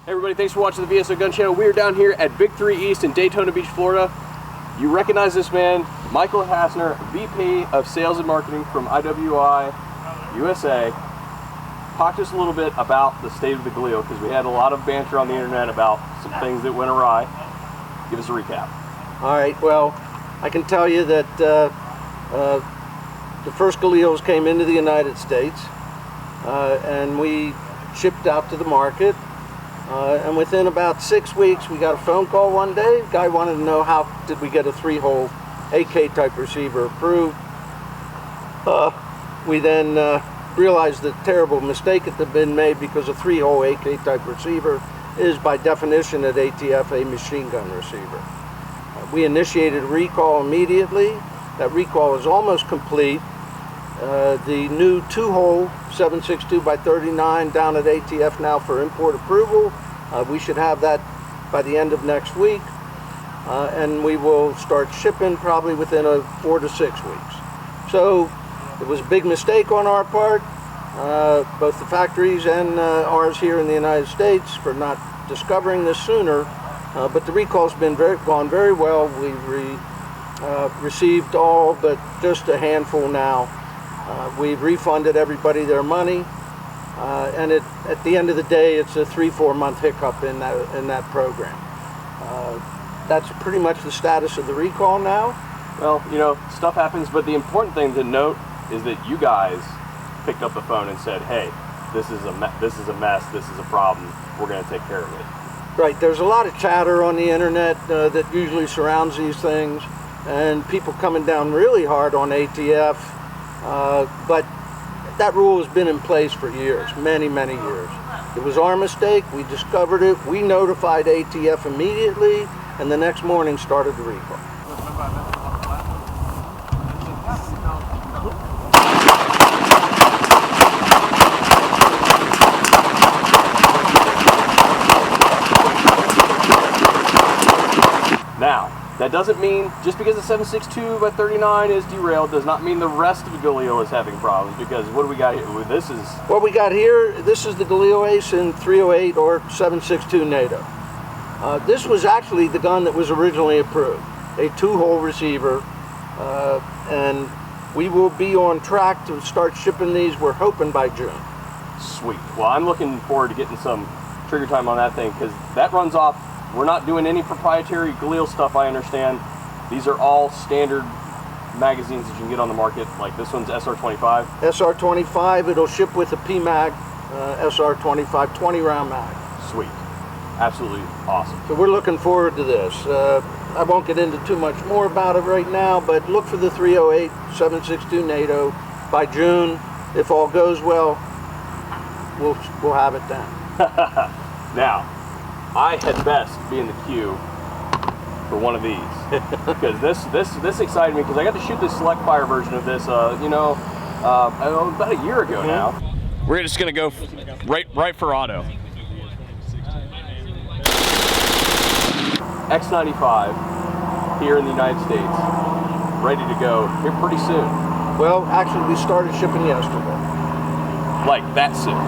Hey everybody, thanks for watching the VSO Gun Channel. We are down here at Big 3 East in Daytona Beach, Florida. You recognize this man, Michael Hassner, VP of Sales and Marketing from IWI USA. Talk to us a little bit about the state of the Galil, because we had a lot of banter on the internet about some things that went awry. Give us a recap. All right, well, I can tell you that the first Galils came into the United States and we shipped out to the market. And within about 6 weeks, we got a phone call one day. The guy wanted to know how did we get a 3-hole AK type receiver approved. We then realized the terrible mistake that had been made, because a 3-hole AK type receiver is by definition at ATF a machine gun receiver. We initiated a recall immediately. That recall is almost complete. The new 2-hole 7.62 by 39 down at ATF now for import approval. We should have that by the end of next week, and we will start shipping probably within 4 to 6 weeks. So it was a big mistake on our part, both the factories and ours here in the United States, for not discovering this sooner. But the recall's been gone very well. We've received all but just a handful now. We've refunded everybody their money, and at the end of the day, it's a 3-4 month hiccup in that program. That's pretty much the status of the recall now. Well, you know, stuff happens, but the important thing to note is that you guys picked up the phone and said, "Hey, this is a mess. This is a problem. We're going to take care of it." Right. There's a lot of chatter on the internet that usually surrounds these things, and people coming down really hard on ATF. But that rule has been in place for years, many, many years. It was our mistake. We discovered it. We notified ATF immediately, and the next morning started the recall. Now, that doesn't mean, just because the 7.62 by 39 is derailed, does not mean the rest of the Galil is having problems, because what do we got here? This is... What we got here, this is the Galil Ace in 308 or 7.62 NATO. This was actually the gun that was originally approved, a 2-hole receiver, and we will be on track to start shipping these, we're hoping, by June. Sweet. Well, I'm looking forward to getting some trigger time on that thing, because that runs off. We're not doing any proprietary Galil stuff, I understand. These are all standard magazines that you can get on the market. Like this one's SR25. SR25, it'll ship with a PMag, SR25 20-round mag. Sweet. Absolutely awesome. So we're looking forward to this. I won't get into too much more about it right now, but look for the 308 7.62 NATO by June. If all goes well, we'll have it then. Now, I had best be in the queue for one of these, because this excited me, because I got to shoot this select fire version of this, about a year ago now. We're just gonna go right for auto. X95 here in the United States, ready to go here pretty soon. Well, actually, we started shipping yesterday. Like that soon.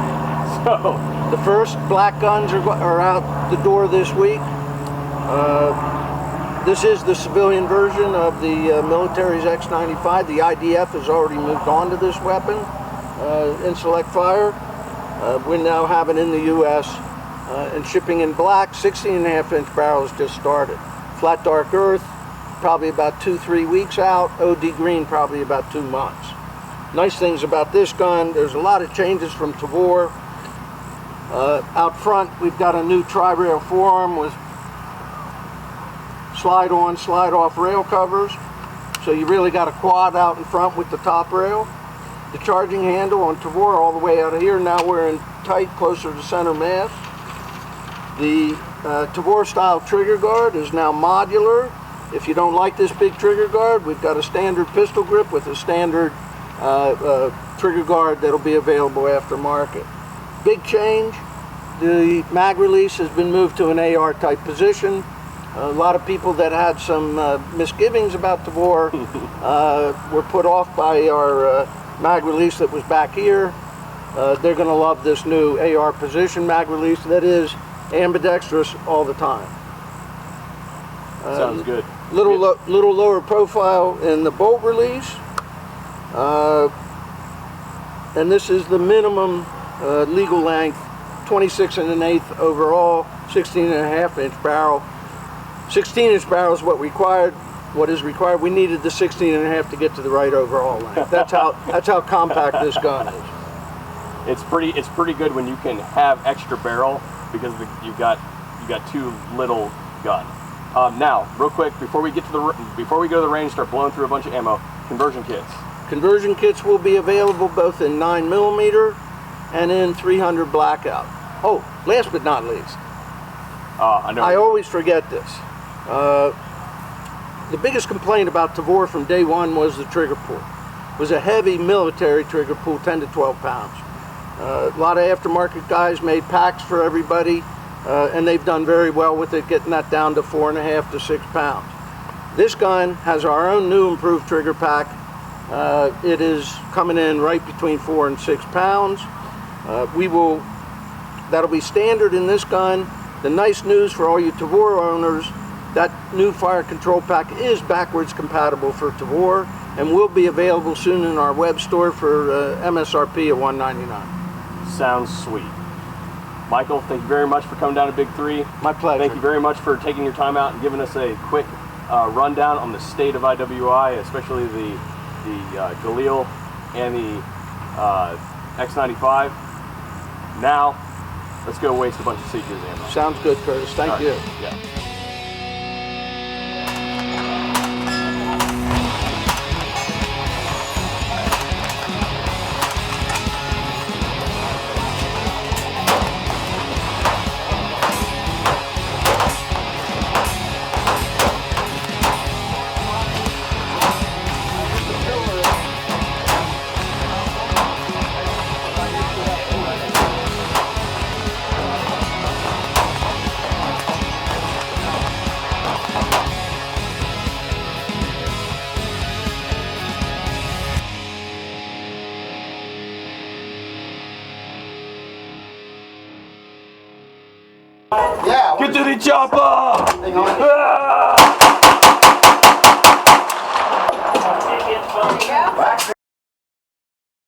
So. The first black guns are out the door this week. This is the civilian version of the military's X95. The IDF has already moved on to this weapon in select fire. We're now having in the U.S. And shipping in black. 16.5-inch barrels just started. Flat dark earth, probably about 2-3 weeks out. OD green, probably about 2 months. Nice things about this gun, there's a lot of changes from Tavor. Out front, we've got a new tri-rail forearm with slide-on, slide-off rail covers. So you really got a quad out in front with the top rail. The charging handle on Tavor all the way out of here. Now we're in tight, closer to center mass. The Tavor-style trigger guard is now modular. If you don't like this big trigger guard, we've got a standard pistol grip with a standard trigger guard that'll be available aftermarket. Big change, the mag release has been moved to an AR type position. A lot of people that had some misgivings about Tavor were put off by our mag release that was back here. They're going to love this new AR position mag release that is ambidextrous all the time. Sounds good. Little lower profile in the bolt release. And this is the minimum legal length, 26 1/8 overall, 16.5-inch barrel. 16-inch barrel is what is required. We needed the 16.5 to get to the right overall length. That's how compact this gun is. It's pretty good when you can have extra barrel because you've got too little gun. Now, real quick, before we go to the range and start blowing through a bunch of ammo, conversion kits. Conversion kits will be available both in 9mm and in 300 blackout. Oh, last but not least, I always forget this. The biggest complaint about Tavor from day one was the trigger pull. It was a heavy military trigger pull, 10 to 12 pounds. A lot of aftermarket guys made packs for everybody, and they've done very well with it, getting that down to 4.5 to 6 pounds. This gun has our own new improved trigger pack. It is coming in right between 4 and 6 pounds. That'll be standard in this gun. The nice news for all you Tavor owners, that new fire control pack is backwards compatible for Tavor and will be available soon in our web store for MSRP of $199. Sounds sweet. Michael, thank you very much for coming down to Big 3. My pleasure. Thank you very much for taking your time out and giving us a quick rundown on the state of IWI, especially the Galil and the X95. Now, let's go waste a bunch of Seekers ammo. Sounds good, Curtis. Thank you. Yeah. Yeah. Get to the chopper! Hang on. Ah!